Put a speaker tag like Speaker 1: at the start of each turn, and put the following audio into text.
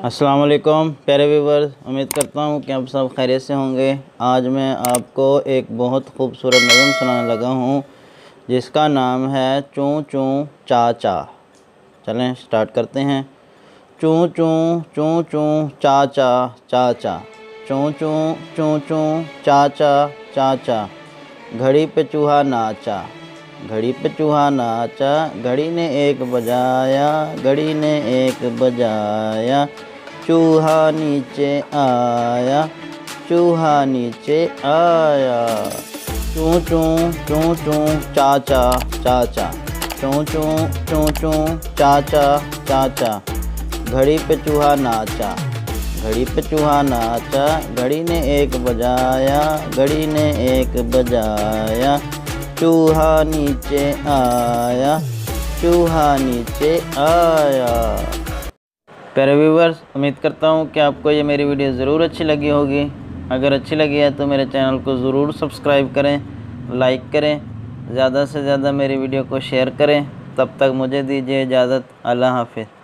Speaker 1: अस्सलाम वालेकुम प्यारे व्यूवर्स, उम्मीद करता हूँ कि आप सब खैरियत से होंगे। आज मैं आपको एक बहुत खूबसूरत नज़म सुनाने लगा हूँ जिसका नाम है चूँ चूँ चा चा। चलें स्टार्ट करते हैं। चूँ चूँ चा चा चा चा, चूँ चूँ चा चा चा चा। घड़ी पे चूहा नाचा, घड़ी पे चूहा नाचा, घड़ी ने एक बजाया, घड़ी ने एक बजाया। चूहा नीचे आया, चूहा नीचे आया। चूँ चूँ चा चा चा चा, चूँ चूँ चा चा चा चा। घड़ी पे चूहा नाचा, घड़ी पे चूहा नाचा, घड़ी ने एक बजाया, घड़ी ने एक बजाया। चूहा नीचे आया, चूहा नीचे आया। प्यारे व्यूवर्स, उम्मीद करता हूँ कि आपको ये मेरी वीडियो ज़रूर अच्छी लगी होगी। अगर अच्छी लगी है तो मेरे चैनल को ज़रूर सब्सक्राइब करें, लाइक करें, ज़्यादा से ज़्यादा मेरी वीडियो को शेयर करें। तब तक मुझे दीजिए इजाज़त। अल्लाह हाफ़िज़।